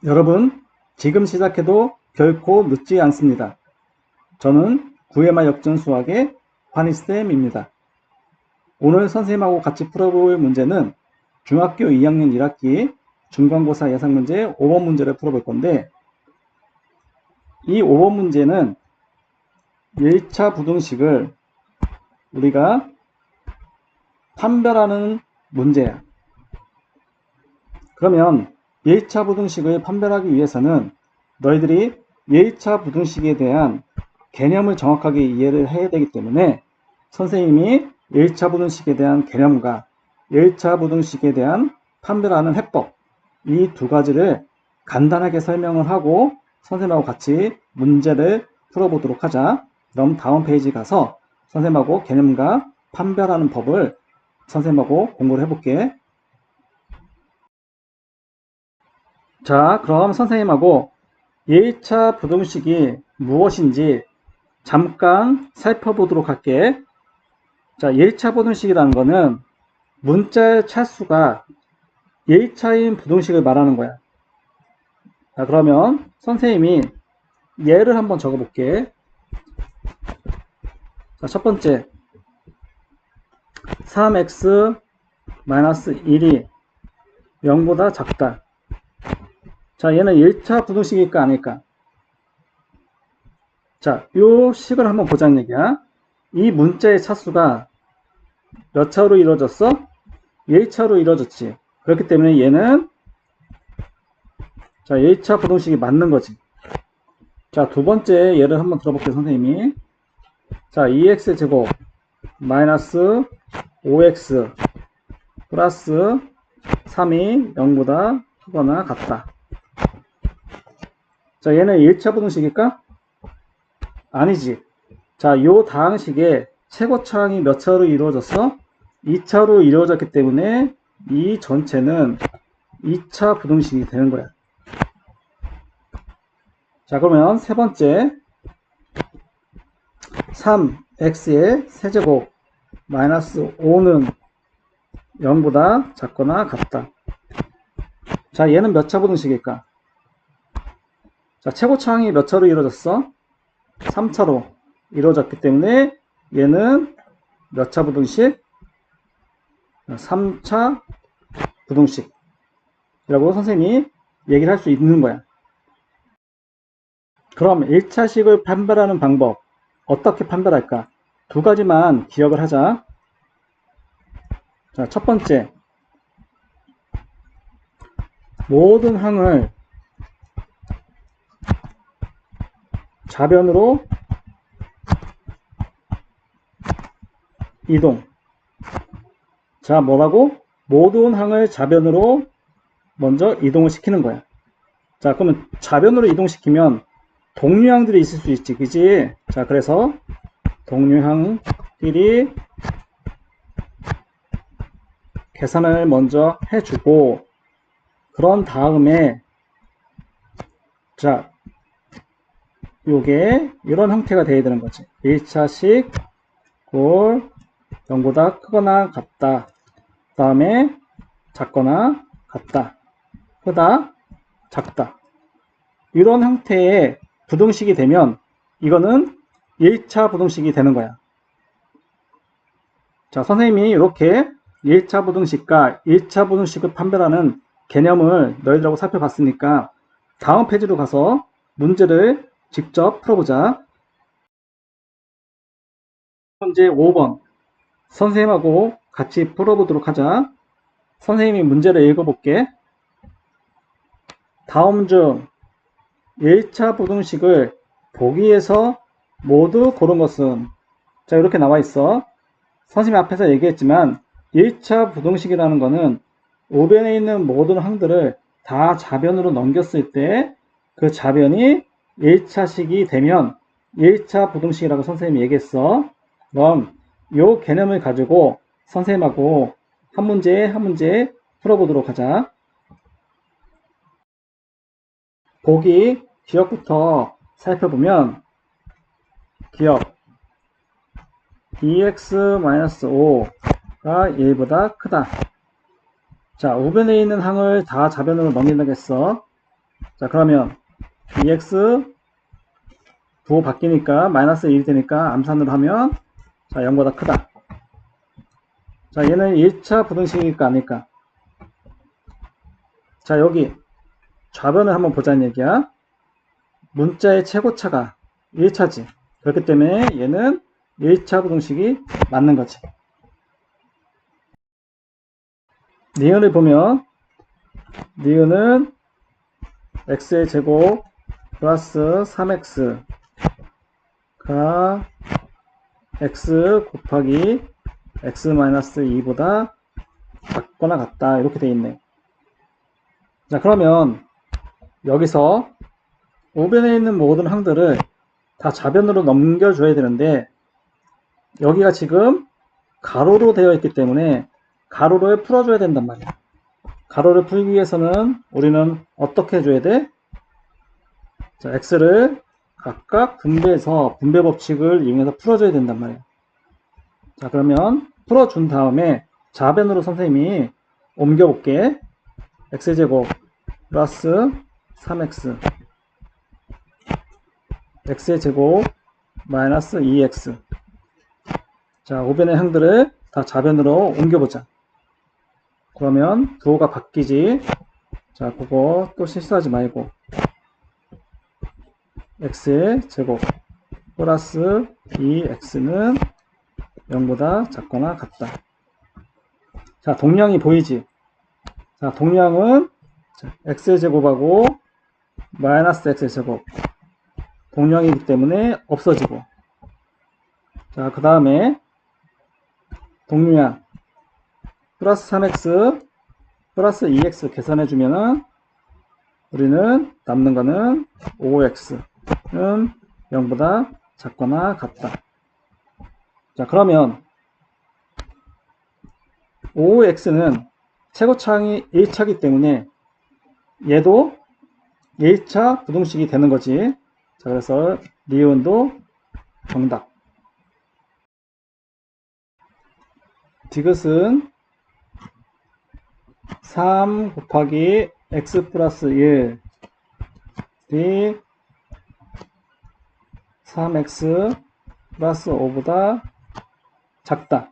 여러분, 지금 시작해도 결코 늦지 않습니다. 저는 구해마 역전 수학의 환희쌤입니다. 오늘 선생님하고 같이 풀어볼 문제는 중학교 2학년 1학기 중간고사 예상문제 5번 문제를 풀어볼 건데, 이 5번 문제는 1차 부등식을 우리가 판별하는 문제야. 그러면 1차 부등식을 판별하기 위해서는 너희들이 1차 부등식에 대한 개념을 정확하게 이해를 해야 되기 때문에 선생님이 1차 부등식에 대한 개념과 1차 부등식에 대한 판별하는 해법, 이 두 가지를 간단하게 설명을 하고 선생님하고 같이 문제를 풀어보도록 하자. 그럼 다음 페이지 가서 선생님하고 개념과 판별하는 법을 선생님하고 공부를 해볼게. 자, 그럼 선생님하고 1차 부등식이 무엇인지 잠깐 살펴보도록 할게. 자, 1차 부등식이라는 거는 문자의 차수가 1차인 부등식을 말하는 거야. 자, 그러면 선생님이 예를 한번 적어볼게. 자, 첫 번째 3x-1이 0보다 작다. 자, 얘는 1차 부등식일까 아닐까? 자, 요 식을 한번 보자는 얘기야. 이 문자의 차수가 몇 차로 이루어졌어? 1차로 이루어졌지. 그렇기 때문에 얘는 자, 1차 부등식이 맞는 거지. 자, 두 번째 예를 한번 들어볼게요, 선생님이. 자, 2x제곱 마이너스 5x 플러스 3이 0보다 크거나 같다. 자, 얘는 1차 부등식일까? 아니지. 자, 요 다항식의 최고차항이 몇 차로 이루어졌어? 2차로 이루어졌기 때문에 이 전체는 2차 부등식이 되는 거야. 자, 그러면 세 번째 3x의 세제곱 마이너스 5는 0보다 작거나 같다. 자, 얘는 몇 차 부등식일까? 자, 최고차항이 몇 차로 이루어졌어? 3차로 이루어졌기 때문에 얘는 몇 차 부등식? 3차 부등식이라고 선생님이 얘기를 할 수 있는 거야. 그럼 1차식을 판별하는 방법, 어떻게 판별할까? 두 가지만 기억을 하자. 자, 첫 번째, 모든 항을 좌변으로 이동. 자, 뭐라고? 모든 항을 좌변으로 먼저 이동을 시키는 거야. 자, 그러면 좌변으로 이동시키면 동류항들이 있을 수 있지, 그지? 자, 그래서 동류항끼리 계산을 먼저 해주고, 그런 다음에 자, 요게 이런 형태가 돼야 되는 거지. 1차식 골 0보다 크거나 같다. 그 다음에 작거나 같다. 크다, 작다. 이런 형태의 부등식이 되면 이거는 1차 부등식이 되는 거야. 자, 선생님이 이렇게 1차 부등식과 1차 부등식을 판별하는 개념을 너희들하고 살펴봤으니까 다음 페이지로 가서 문제를 직접 풀어보자. 문제 5번 선생님하고 같이 풀어보도록 하자. 선생님이 문제를 읽어볼게. 다음 중 1차 부등식을 보기에서 모두 고른 것은? 자, 이렇게 나와 있어. 선생님이 앞에서 얘기했지만 1차 부등식이라는 거는 우변에 있는 모든 항들을 다 좌변으로 넘겼을 때 그 좌변이 1차식이 되면 1차 부등식이라고 선생님이 얘기했어. 그럼 이 개념을 가지고 선생님하고 한 문제 한 문제 풀어보도록 하자. 보기 기억부터 살펴보면 기억 2x-5가 1보다 크다. 자, 우변에 있는 항을 다 좌변으로 넘긴다고 했어. 자, 그러면 2x 부호 바뀌니까 마이너스 1이 되니까 암산으로 하면 자, 0보다 크다. 자, 얘는 1차 부등식일까 아닐까? 자, 여기 좌변을 한번 보자는 얘기야. 문자의 최고차가 1차지. 그렇기 때문에 얘는 1차 부등식이 맞는 거지. 니은을 보면 니은은 x의 제곱 플러스 3x가 x 곱하기 x-2보다 작거나 같다. 이렇게 돼 있네. 자, 그러면 여기서 우변에 있는 모든 항들을 다 좌변으로 넘겨줘야 되는데 여기가 지금 가로로 되어 있기 때문에 가로를 풀어줘야 된단 말이야. 가로를 풀기 위해서는 우리는 어떻게 해줘야 돼? 자, x를 각각 분배해서 분배 법칙을 이용해서 풀어줘야 된단 말이야. 자, 그러면 풀어준 다음에 좌변으로 선생님이 옮겨볼게. x제곱 플러스 3x x의 제곱 마이너스 2x. 자, 우변의 항들을 다 좌변으로 옮겨보자. 그러면 부호가 바뀌지. 자, 그거 또 실수하지 말고 x의 제곱 플러스 2x는 0보다 작거나 같다. 자, 동량이 보이지? 자, 동량은 x의 제곱하고 마이너스 x의 제곱 동량이기 때문에 없어지고. 자, 그 다음에 동량 플러스 3x 플러스 2x 계산해주면은 우리는 남는 거는 5x는 0보다 작거나 같다. 자, 그러면 5x는 최고차항이 1차이기 때문에 얘도 1차 부등식이 되는 거지. 자, 그래서 니은도 정답. 디귿은 3 곱하기 x 플러스 1이 3x 플러스 5보다 작다.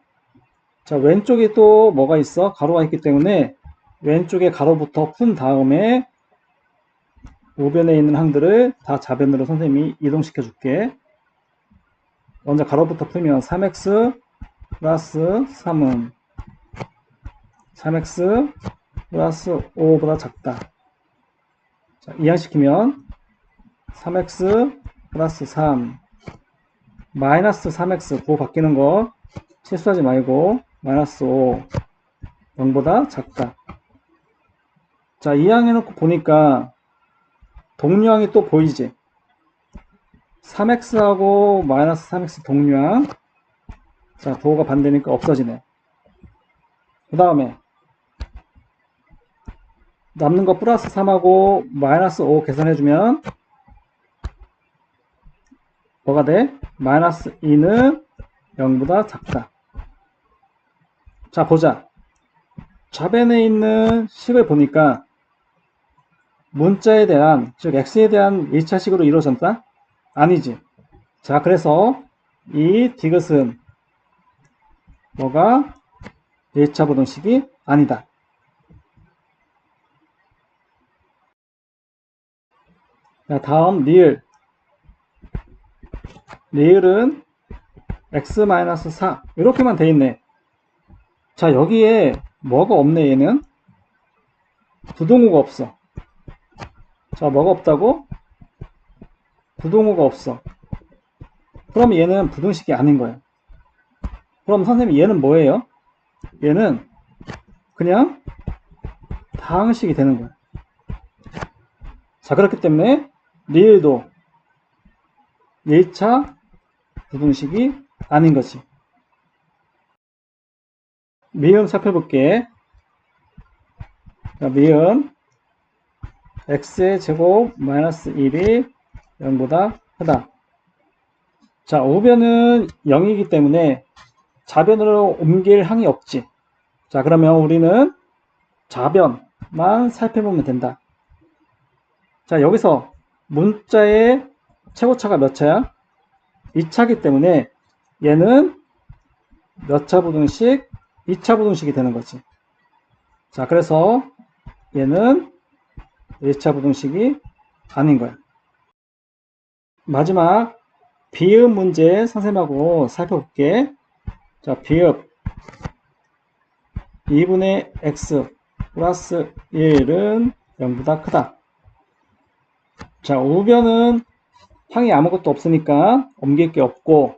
자, 왼쪽에 또 뭐가 있어? 가로가 있기 때문에 왼쪽에 가로부터 푼 다음에 우변에 있는 항들을 다 좌변으로 선생님이 이동시켜 줄게. 먼저 가로부터 풀면 3x 플러스 3은 3x 플러스 5보다 작다. 자, 이항시키면 3x 플러스 3 마이너스 3x 부호 바뀌는 거 실수하지 말고 마이너스 5 0보다 작다. 자, 이항해놓고 보니까 동류항이 또 보이지? 3x하고 마이너스 3x 동류항. 자, 부호가 반대니까 없어지네. 그 다음에 남는 거 플러스 3하고 마이너스 5 계산해주면 뭐가 돼? 마이너스 2는 0보다 작다. 자, 보자. 좌변에 있는 식을 보니까 문자에 대한, 즉 x에 대한 1차식으로 이루어졌다? 아니지. 자, 그래서 이 디귿은 뭐가 1차 부등식이 아니다. 자, 다음 리을. 리을은 x-4 이렇게만 돼 있네. 자, 여기에 뭐가 없네. 얘는 부동호가 없어. 자, 뭐가 없다고? 부동호가 없어. 그럼 얘는 부등식이 아닌 거야. 그럼 선생님 얘는 뭐예요? 얘는 그냥 다항식이 되는 거야. 자, 그렇기 때문에 리을도 1차 부등식이 아닌 거지. 미음 살펴볼게. 자, 미음 x의 제곱 마이너스 1이 0보다 크다. 자, 우변은 0이기 때문에 좌변으로 옮길 항이 없지. 자, 그러면 우리는 좌변만 살펴보면 된다. 자, 여기서 문자의 최고차가 몇 차야? 2차기 때문에 얘는 몇 차 부등식? 2차 부등식이 되는 거지. 자, 그래서 얘는 1차 부등식이 아닌 거야. 마지막 비읍 문제 선생님하고 살펴볼게. 자, 비읍 2분의 x 플러스 1은 0보다 크다. 자, 우변은 항이 아무것도 없으니까 옮길 게 없고,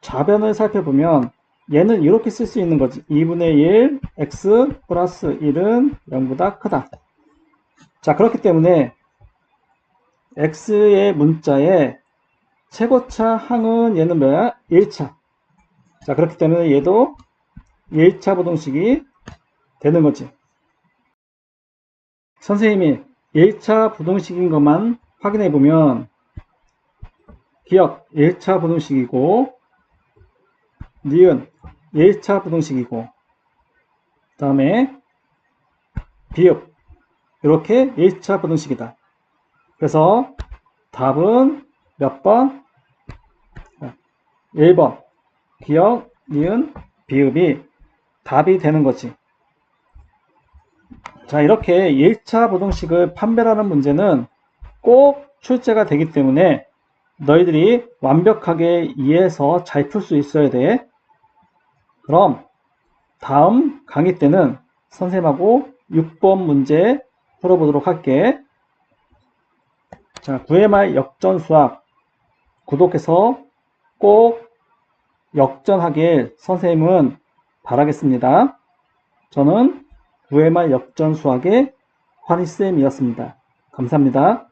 좌변을 살펴보면 얘는 이렇게 쓸 수 있는 거지. 2분의 1 x 플러스 1은 0보다 크다. 자, 그렇기 때문에 x의 문자의 최고차 항은 얘는 뭐야? 1차. 자, 그렇기 때문에 얘도 1차 부등식이 되는 거지. 선생님이 1차 부등식인 것만 확인해 보면 기억 1차 부등식이고 니은 1차 부등식이고 그 다음에 비읍 이렇게 1차 부등식이다. 그래서 답은 몇 번? 1번 기억, 니은, 비읍이 답이 되는 거지. 자, 이렇게 1차 부등식을 판별하는 문제는 꼭 출제가 되기 때문에 너희들이 완벽하게 이해해서 잘 풀 수 있어야 돼. 그럼 다음 강의 때는 선생님하고 6번 문제 풀어보도록 할게. 자, 9회 말 역전수학 구독해서 꼭 역전하길 선생님은 바라겠습니다. 저는 9회 말 역전수학의 환희쌤이었습니다. 감사합니다.